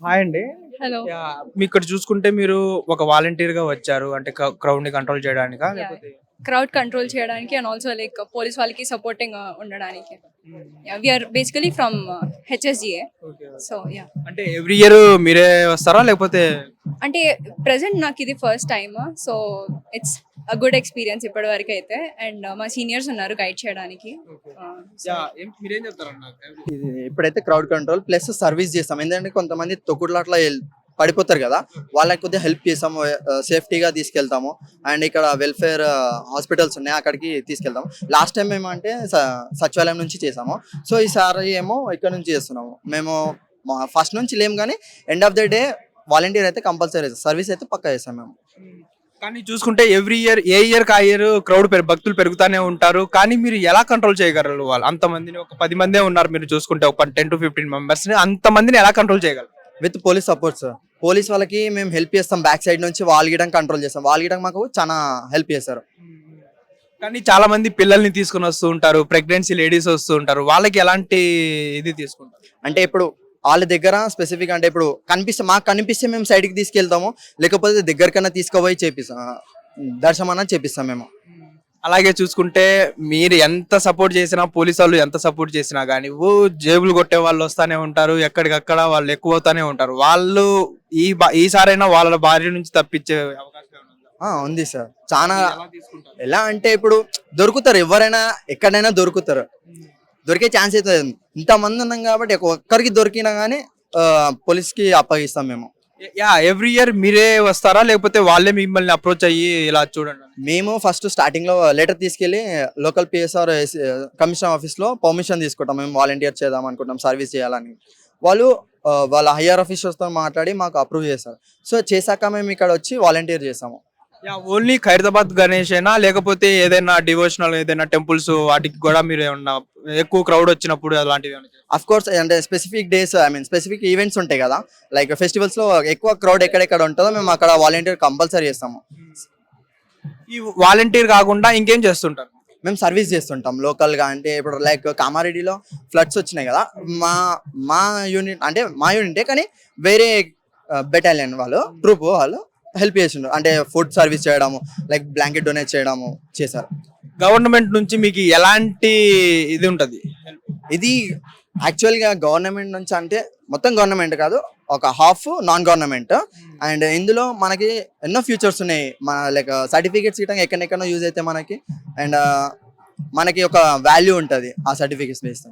Hi అండి. Hello. మీ ఇక్కడ చూసుకుంటే మీరు ఒక వాలంటీర్‌గా వచ్చారు. అంటే క్రౌడ్‌ని కంట్రోల్ చేయడానికా? యాహ్! లేకపోతే క్రౌడ్ కంట్రోల్ చేయడానికి అండ్ ఆల్సో లైక్ పోలీస్ వాళ్ళకి సపోర్టింగ్ ఉండడానికి. Hmm. Yeah! We are basically from HSGA. Okay. So yeah! అంటే ఎవ్రీ ఇయర్ మీరే వస్తారా? లేకపోతే అంటే ప్రెజెంట్ నాకు ఇది first time. So it's a good experience ఇప్పటివరకైతే. అండ్ మా సీనియర్స్ ఉన్నారు గైడ్ చేయడానికి. సో మీరేం చెప్తారన్న? ఇది ఇప్పుడైతే క్రౌడ్ కంట్రోల్ ప్లస్ సర్వీస్ చేస్తాం. ఎందుకంటే కొంతమంది తొక్కుడులాట్ల పడిపోతారు కదా, వాళ్ళకి కొద్దిగా హెల్ప్ చేస్తాము, సేఫ్టీగా తీసుకెళ్తాము. అండ్ ఇక్కడ వెల్ఫేర్ హాస్పిటల్స్ ఉన్నాయి, అక్కడికి తీసుకెళ్తాము. లాస్ట్ టైం ఏమంటే సచివాలయం నుంచి చేసాము. సో ఈసారి ఏమో ఇక్కడ నుంచి చేస్తున్నాము. మేము ఫస్ట్ నుంచి లేము, కానీ end of the day volunteer అయితే కంపల్సరీ సర్వీస్ అయితే పక్కా చేస్తాం మేము. కానీ చూసుకుంటే ఎవ్రీ ఇయర్ ఏ ఇయర్‌కి ఆ ఇయర్ భక్తులు పెరుగుతానే ఉంటారు. కానీ మీరు ఎలా కంట్రోల్ చేయగలరు వాళ్ళు? అంతమందిని ఒక 10 మందే ఉన్నారు మీరు చూసుకుంటే ఒక 10-15 మెంబర్స్‌ని అంతమందిని ఎలా కంట్రోల్ చేయగలరు? With police support sir. Police వాళ్ళకి మేము హెల్ప్ చేస్తాం, బ్యాక్ సైడ్ నుంచి వాళ్ళు గీయడం కంట్రోల్ చేస్తాం. వాళ్ళు గీయడం మాకు చాలా హెల్ప్ చేస్తారు. కానీ చాలా మంది పిల్లల్ని తీసుకొని వస్తూ ఉంటారు. ప్రెగ్నెన్సీ లేడీస్ వస్తూ ఉంటారు. వాళ్ళకి ఎలాంటి ఇది తీసుకుంటారు? అంటే ఇప్పుడు వాళ్ళ దగ్గర స్పెసిఫిక్ అంటే ఇప్పుడు మాకు కనిపిస్తే మేము సైడ్కి తీసుకెళ్తాము, లేకపోతే దగ్గరకన్నా తీసుకుపోయి చేపిస్తాం, దర్శనం చేపిస్తాం మేము. అలాగే చూసుకుంటే మీరు ఎంత సపోర్ట్ చేసినా, పోలీసు వాళ్ళు ఎంత సపోర్ట్ చేసినా కానీ జేబులు కొట్టే వాళ్ళు వస్తానే ఉంటారు. ఎక్కడికక్కడ వాళ్ళు ఎక్కువ అవుతానే ఉంటారు. వాళ్ళు ఈసారైనా వాళ్ళ భార్య నుంచి తప్పించే అవకాశం ఏమైనా ఉందా? ఉంది సార్. చాలా ఎలా తీసుకుంటారు? ఎలా అంటే ఇప్పుడు దొరుకుతారు, ఎవరైనా ఎక్కడైనా దొరుకుతారు, దొరికే ఛాన్స్ అయితే ఇంతమంది ఉన్నాం కాబట్టి ఒక్కరికి దొరికినా కానీ పోలీస్కి అప్పగిస్తాం మేము. ఎవ్రీ ఇయర్ మీరే వస్తారా? లేకపోతే వాళ్ళే మిమ్మల్ని అప్రోచ్ అయ్యి ఇలా చూడండి? మేము ఫస్ట్ స్టార్టింగ్ లో లెటర్ తీసుకెళ్లి లోకల్ పిఎస్ఆర్ కమిషనర్ ఆఫీస్ లో పర్మిషన్ తీసుకుంటాం. మేము వాలంటీర్ చేద్దాం అనుకుంటాం, సర్వీస్ చేయాలని. వాళ్ళు వాళ్ళ హయ్యర్ ఆఫీసర్స్ తో మాట్లాడి మాకు అప్రూవ్ చేస్తారు. సో చేశాక మేము ఇక్కడ వచ్చి వాలంటీర్ చేస్తాము. ఓన్లీ ఖైరతాబాద్ గణేష్ అయినా, లేకపోతే ఏదైనా డివోషనల్ ఏదైనా టెంపుల్స్ వాటికి కూడా మీరు ఏమన్నా ఎక్కువ క్రౌడ్ వచ్చినప్పుడు అలాంటివి అఫ్ కోర్స్ అంటే స్పెసిఫిక్ డేస్, స్పెసిఫిక్ ఈవెంట్స్ ఉంటాయి కదా, లైక్ ఫెస్టివల్స్ లో ఎక్కువ క్రౌడ్ ఎక్కడెక్కడ ఉంటుందో మేము అక్కడ వాలంటీర్ కంపల్సరీ చేస్తాము. ఈ వాలంటీర్ కాకుండా ఇంకేం చేస్తుంటారు? మేము సర్వీస్ చేస్తుంటాం లోకల్ గా. అంటే ఇప్పుడు లైక్ కామారెడ్డిలో ఫ్లడ్స్ వచ్చినాయి కదా, మా యూనిట్ అంటే మా యూనిటే కానీ వేరే బెటాలియన్ వాళ్ళు ట్రూప్ వాళ్ళు హెల్ప్ చేస్తుండ్రు. అంటే ఫుడ్ సర్వీస్ చేయడము, లైక్ బ్లాంకెట్ డొనేట్ చేయడము చేశారు. గవర్నమెంట్ నుంచి మీకు ఎలాంటి ఇది ఉంటది? ఇది యాక్చువల్గా గవర్నమెంట్ నుంచి అంటే మొత్తం గవర్నమెంట్ కాదు, ఒక హాఫ్ నాన్ గవర్నమెంట్. అండ్ ఇందులో మనకి ఎన్నో ఫ్యూచర్స్ ఉన్నాయి. మన లైక్ సర్టిఫికేట్స్ ఇవ్వడం ఎక్కడెక్కడో యూజ్ అయితే మనకి, అండ్ మనకి ఒక వాల్యూ ఉంటుంది ఆ certificates based.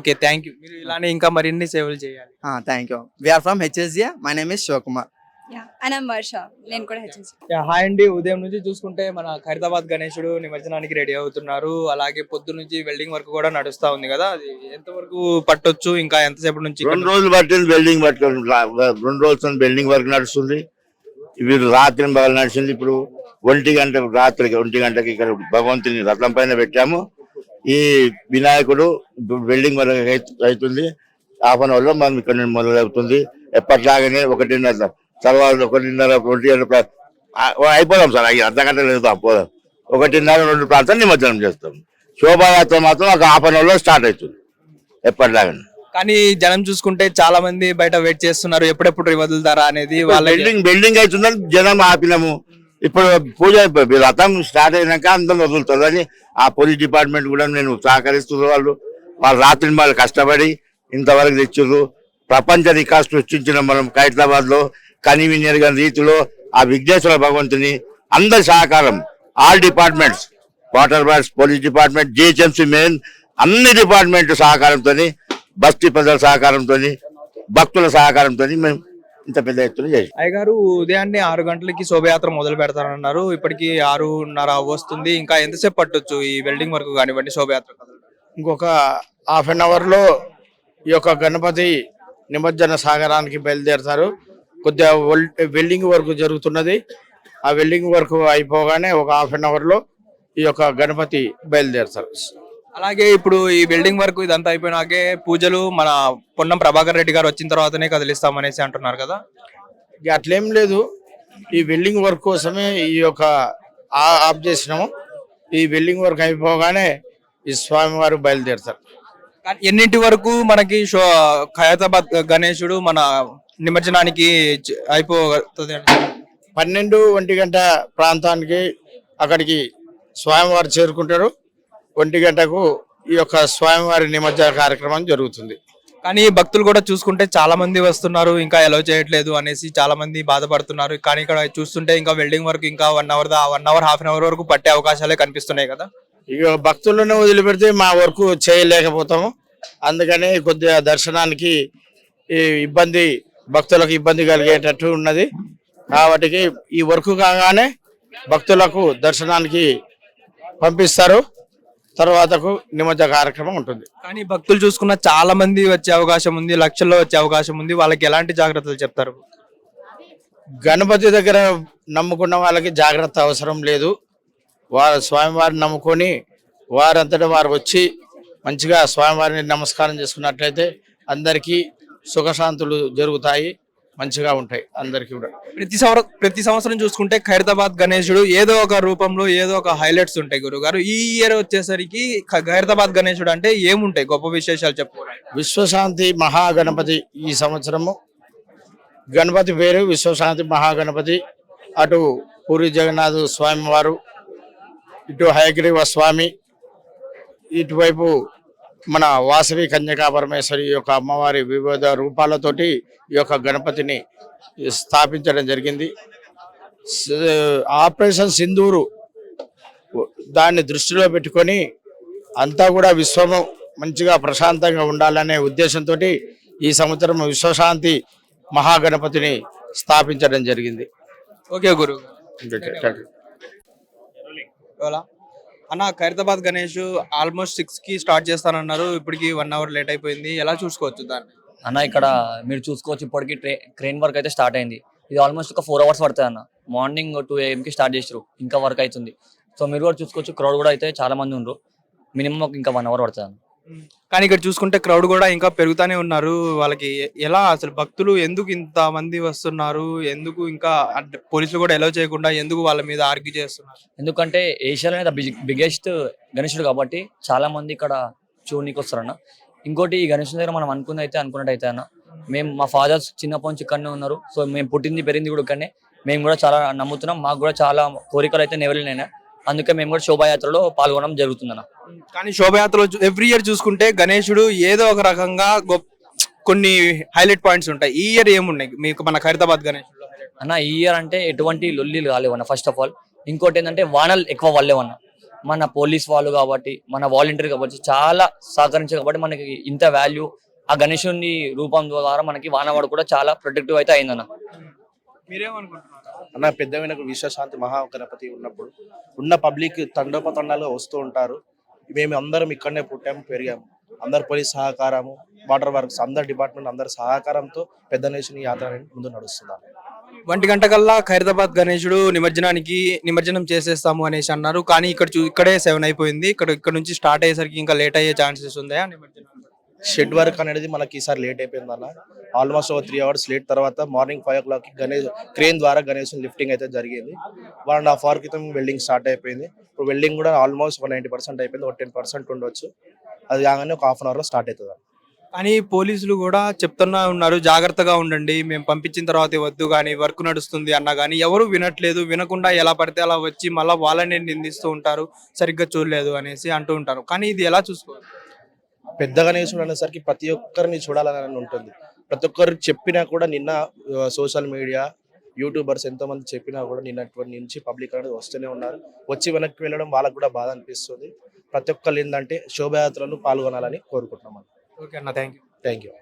Okay, thank you. మీరు ఇలానే ఇంకా మరిన్ని సేవలు చేయాలి. Thank you. We are from HSGA. My name is Shivakumar. Yeah! And I'm Varsha. నేను కూడా హెచ్ఎస్‌జి. హాయ్ అండి. ఉదయం నుంచి చూసుకుంటే మన ఖైరతాబాద్ గణేశుడు నిమజ్జనానికి రెడీ అవుతున్నారు. అలాగే పొద్దు నుంచి వెల్డింగ్ వర్క్ కూడా నడుస్తా ఉంది కదా, అది ఎంతవరకు పట్టొచ్చు? ఇంకా ఎంతసేపు నుంచి? 2 రోజులు పట్టింది వెల్డింగ్ పట్టుకొని. 2 రోజులు వెల్డింగ్ వర్క్ నడుస్తుంది. ఇవి రాత్రి బాగా నడిచింది. ఇప్పుడు 1 గంట రాత్రికి 1 గంటకి ఇక్కడ భగవంతుని రథం పైన పెట్టాము. ఈ వినాయకుడు వెల్డింగ్ వర్క్ అవుతుంది. హాఫ్ అన్ అవర్ లో మనం ఇక్కడ మొదలవుతుంది. ఎప్పటిలాగానే 1:30 తర్వాత 1:30 2 అయిపోదాం సార్. అర్ధగంట లేదు, పోదాం. 1:30 2 ప్రాంతం నిమజ్జనం చేస్తాం. శోభాయాత్ర మాత్రం ఒక హాఫ్ అన్ అవర్ లో స్టార్ట్ అవుతుంది ఎప్పటిలాగానే. కానీ జనం చూసుకుంటే చాలా మంది బయట వెయిట్ చేస్తున్నారు, ఎప్పుడెప్పుడు వదులుతారా అనేది. వాళ్ళ బిల్డింగ్ అవుతుందని జనం ఆపినాము. ఇప్పుడు పూజ రథం స్టార్ట్ అయినాక అందరం వదులుతుందని ఆ పోలీస్ డిపార్ట్మెంట్ కూడా నేను సహకరిస్తున్నారు. వాళ్ళు రాత్రి వాళ్ళు కష్టపడి ఇంతవరకు తెచ్చారు. ప్రపంచ రికార్డు సృష్టించిన మనం ఖైరతాబాద్ లో కన్వీనియర్ గా రీతిలో ఆ విఘ్నేశ్వర భగవంతుని అందరి సహకారం, all departments, water works, police department, GHMC main అన్ని డిపార్ట్మెంట్ సహకారంతో, బస్తీ ప్రజల సహకారంతో, భక్తుల సహకారంతో మేము ఇంత పెద్ద ఎత్తున చేసి. అయ్యగారు ఉదయాన్నే 6 గంటలకి శోభయాత్ర మొదలు పెడతారన్నారు. ఇప్పటికి 6:30 వస్తుంది. ఇంకా ఎంతసేపు పట్టొచ్చు ఈ వెల్డింగ్ వర్క్ కానివ్వండి, శోభయాత్ర? ఇంకొక హాఫ్ అన్ అవర్ లో ఈ యొక్క గణపతి నిమజ్జన సాగరానికి బయలుదేరతారు. కొద్దిగా వెల్డింగ్ వర్క్ జరుగుతున్నది. ఆ వెల్డింగ్ వర్క్ అయిపోగానే ఒక హాఫ్ అన్ అవర్ లో ఈ యొక్క గణపతి బయలుదేరతారు. అలాగే ఇప్పుడు ఈ వెల్డింగ్ వర్క్ ఇదంతా అయిపోయినాకే పూజలు మన పొన్నం ప్రభాకర్ రెడ్డి గారు వచ్చిన తర్వాతనే కదిలిస్తామనేసి అంటున్నారు కదా. ఇక అట్లేం లేదు, ఈ వెల్డింగ్ వర్క్ కోసమే ఈ యొక్క ఆఫ్ చేసినాము. ఈ వెల్డింగ్ వర్క్ అయిపోగానే ఈ స్వామివారు బయలుదేరతారు. ఎన్నింటి వరకు మనకి ఖైరతాబాద్ గణేశుడు మన నిమజ్జనానికి అయిపోతుంది అంటే? 12-1 గంట ప్రాంతానికి అక్కడికి స్వామివారు చేరుకుంటారు. 1 గంటకు ఈ యొక్క స్వామివారి నిమజ్జన కార్యక్రమం జరుగుతుంది. కానీ భక్తులు కూడా చూసుకుంటే చాలా మంది వస్తున్నారు, ఇంకా ఎలో చేయట్లేదు అనేసి చాలా మంది బాధపడుతున్నారు. కానీ ఇక్కడ చూస్తుంటే ఇంకా వెల్డింగ్ వరకు ఇంకా 1 hour 1 hour half an hour వరకు పట్టే అవకాశాలే కనిపిస్తున్నాయి కదా. ఇక భక్తులను వదిలిపెడితే మా వరకు చేయలేకపోతాము. అందుకని కొద్దిగా దర్శనానికి ఈ భక్తులకు ఇబ్బంది కలిగేటట్టు ఉన్నది. కాబట్టి ఈ వర్క్ కాగానే భక్తులకు దర్శనానికి పంపిస్తారు. తర్వాతకు నిమజ్జన కార్యక్రమం ఉంటుంది. కానీ భక్తులు చూసుకున్న చాలా మంది వచ్చే అవకాశం ఉంది, లక్షల్లో వచ్చే అవకాశం ఉంది. వాళ్ళకి ఎలాంటి జాగ్రత్తలు చెప్తారు? గణపతి దగ్గర నమ్ముకున్న వాళ్ళకి జాగ్రత్త అవసరం లేదు. వారు స్వామివారిని నమ్ముకొని వారంతటా వారు వచ్చి మంచిగా స్వామివారిని నమస్కారం చేసుకున్నట్లయితే అందరికీ సుఖశాంతులు జరుగుతాయి, మంచిగా ఉంటాయి అందరికీ కూడా. ప్రతి సంవత్సరం చూసుకుంటే ఖైరతాబాద్ గణేశుడు ఏదో ఒక రూపంలో ఏదో ఒక హైలైట్స్ ఉంటాయి. గురుగారు, ఈ ఇయర్ వచ్చేసరికి ఖైరతాబాద్ గణేశుడు అంటే ఏముంటాయి గొప్ప విశేషాలు చెప్పుకోవాలి? విశ్వశాంతి మహాగణపతి. ఈ సంవత్సరము గణపతి పేరు విశ్వశాంతి మహాగణపతి. అటు పూరి జగన్నాథ స్వామి వారు, ఇటు హయగ్రీవ స్వామి, ఇటువైపు మన వాసవి కన్యకా పరమేశ్వరి యొక్క అమ్మవారి వివిధ రూపాలతోటి ఈ యొక్క గణపతిని స్థాపించడం జరిగింది. ఆపరేషన్ సింధూరు దాన్ని దృష్టిలో పెట్టుకొని అంతా కూడా విశ్వము మంచిగా ప్రశాంతంగా ఉండాలనే ఉద్దేశంతో ఈ సంవత్సరం విశ్వశాంతి మహాగణపతిని స్థాపించడం జరిగింది. ఓకే గురు. అన్న, ఖైరతాబాద్ గణేష్ ఆల్మోస్ట్ 6కి స్టార్ట్ చేస్తానన్నారు, ఇప్పటికి 1 అవర్ లేట్ అయిపోయింది. ఎలా చూసుకోవచ్చు దాన్ని? అన్న ఇక్కడ మీరు చూసుకోవచ్చు, ఇప్పటికి క్రెయిన్ వర్క్ అయితే స్టార్ట్ అయింది. ఇది ఆల్మోస్ట్ ఒక 4 అవర్స్ పడుతుంది అన్న. మార్నింగ్ 2 AM స్టార్ట్ చేసారు, ఇంకా వర్క్ అవుతుంది. సో మీరు కూడా చూసుకోవచ్చు, క్రౌడ్ కూడా అయితే చాలా మంది ఉన్నారు. మినిమం ఇంకా 1 అవర్ పడుతుంది అన్న. కానీ ఇక్కడ చూసుకుంటే క్రౌడ్ కూడా ఇంకా పెరుగుతానే ఉన్నారు. వాళ్ళకి ఎలా అసలు భక్తులు ఎందుకు ఇంత మంది వస్తున్నారు, ఎందుకు ఇంకా పోలీసులు కూడా ఎలో చేయకుండా ఎందుకు వాళ్ళ మీద ఆర్గ్యూ చేస్తున్నారు? ఎందుకంటే ఏషియాలోనే బిగ్గెస్ట్ గణేశుడు కాబట్టి చాలా మంది ఇక్కడ చూడనీకి వస్తారన్న. ఇంకోటి ఈ గణేశుని దగ్గర మనం అనుకున్నట్టయితే అన్న, మేము మా ఫాదర్స్ చిన్నప్పటి నుంచి ఇక్కడనే ఉన్నారు. సో మేము పుట్టింది పెరిగింది కూడా ఇక్కడనే. మేము కూడా చాలా నమ్ముతున్నాం, మాకు కూడా చాలా కోరికలు అయితే నెరవేరినాయి. అందుకే మేము కూడా శోభాయాత్రలో పాల్గొనడం జరుగుతుందన్న. కానీ శోభాయాత్రలో ఎవ్రీ ఇయర్ చూసుకుంటే గణేశుడు ఏదో ఒక రకంగా కొన్ని హైలైట్ పాయింట్స్ ఉంటాయి. ఈ ఇయర్ ఏమున్నాయి మీకు మన ఖైరతాబాద్ గణేశుడు అన్న? ఈ ఇయర్ అంటే ఎటువంటి లొల్లీలు కాలేవన్న. ఫస్ట్ ఆఫ్ ఆల్ ఇంకోటి ఏంటంటే వానలు ఎక్కువ వల్లేవన్న. మన పోలీస్ వాళ్ళు కాబట్టి, మన వాలంటీర్ కాబట్టి చాలా సహకరించారు కాబట్టి మనకి ఇంత వాల్యూ. ఆ గణేశుని రూపం ద్వారా మనకి వానవాడు కూడా చాలా ప్రొటెక్టివ్ అయితే అయిందన్న. మీరేమనుకుంటున్నారు అన్న? పెద్ద వినకు విశ్వశాంతి మహాగణపతి ఉన్నప్పుడు ఉన్న పబ్లిక్ తండోపతండాలుగా వస్తూ ఉంటారు. మేము అందరం ఇక్కడనే పుట్టాము, పెరిగాము. అందరు పోలీస్ సహకారము, వాటర్ వర్క్స్, అందరు డిపార్ట్మెంట్ అందరి సహకారంతో పెద్ద గణేశుని యాత్ర ముందు నడుస్తున్నారు. 1 గంట కల్లా ఖైరతాబాద్ గణేశుడు నిమజ్జనం చేసేస్తాము అనేసి అన్నారు. కానీ ఇక్కడే 7 అయిపోయింది. ఇక్కడ నుంచి స్టార్ట్ అయ్యేసరికి ఇంకా లేట్ అయ్యే ఛాన్సెస్ ఉన్నాయా నిమజ్జనం? షెడ్ వర్క్ అనేది మనకి ఈసారి లేట్ అయిపోయింది అన్న. ఆల్మోస్ట్ ఒక 3 అవర్స్ లేట్ తర్వాత మార్నింగ్ 5 o'clock క్రేన్ ద్వారా గణేశుని లిఫ్టింగ్ అయితే జరిగింది. 1.5 hour క్రితం వెల్డింగ్ స్టార్ట్ అయిపోయింది. ఇప్పుడు వెల్డింగ్ కూడా ఆల్మోస్ట్ 90% అయిపోయింది. ఒక 10% ఉండొచ్చు. అది కాగానే ఒక హాఫ్ అన్ అవర్ లో స్టార్ట్ అవుతుంది. కానీ పోలీసులు కూడా చెప్తున్నా ఉన్నారు, జాగ్రత్తగా ఉండండి, మేము పంపించిన తర్వాత వద్దు కానీ వర్క్ నడుస్తుంది అన్నా కానీ ఎవరు వినట్లేదు. వినకుండా ఎలా పడితే అలా వచ్చి మళ్ళీ వాళ్ళని నిందిస్తూ ఉంటారు, సరిగ్గా చూడలేదు అనేసి అంటూ ఉంటారు. కానీ ఇది ఎలా చూసుకోవాలి? పెద్ద గణేశుడు అనేసరికి ప్రతి ఒక్కరిని చూడాలని ఉంటుంది. ప్రతి ఒక్కరికి చెప్పినా కూడా నిన్న సోషల్ మీడియా యూట్యూబర్స్ ఎంతో మంది చెప్పినా కూడా నిన్నటువంటి నుంచి పబ్లిక్ అనేది వస్తూనే ఉన్నారు. వచ్చి వెనక్కి వెళ్ళడం వాళ్ళకు కూడా బాధ అనిపిస్తుంది. ప్రతి ఒక్కరు ఏంటంటే శోభయాత్రలు పాల్గొనాలని కోరుకుంటున్నాం. ఓకే అన్న, thank you.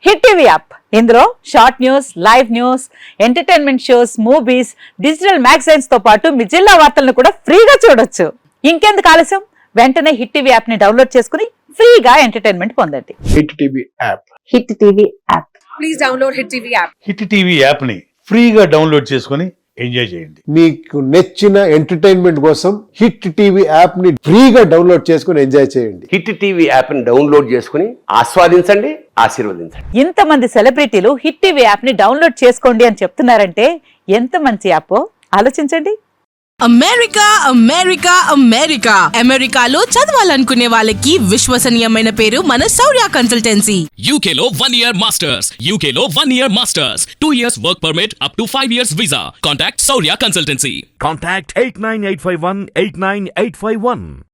Hit TV app, ఇందులో short news, live news, entertainment shows, movies, digital magazines తో పాటు మీ జిల్లా వార్తలను కూడా ఫ్రీగా చూడొచ్చు. ఇంకెందుకు ఆలస్యం, వెంటనే హిట్ టీవీ యాప్ ని డౌన్లోడ్ చేసుకుని ఫ్రీగా ఎంటర్టైన్మెంట్ పొందండి. Hit TV app. Hit TV app. Please download hit TV app. Hit TV app ని ఫ్రీగా డౌన్లోడ్ చేసుకుని ఎంజాయ్ చేయండి. మీకు నచ్చిన ఎంటర్టైన్మెంట్ కోసం హిట్ టీవీ యాప్ ని ఫ్రీగా డౌన్లోడ్ చేసుకుని ఎంజాయ్ చేయండి. హిట్ టీవీ యాప్ ని డౌన్లోడ్ చేసుకుని ఆస్వాదించండి, ఆశీర్వదించండి. ఇంతమంది సెలబ్రిటీలు హిట్ టీవీ యాప్ ని డౌన్లోడ్ చేసుకోండి అని చెప్తున్నారంటే ఎంత మంచి యాప్ ఆలోచించండి. అమెరికా అమెరికా అమెరికా అమెరికాలో చదవాలనుకునే వాళ్ళకి విశ్వసనీయమైన పేరు మన శౌర్య కన్సల్టెన్సీ. UK లో 1 year masters, UK లో 1 year masters, 2 years work permit up to 5 years visa. Contact Saurya Consultancy. Contact 89851 89851.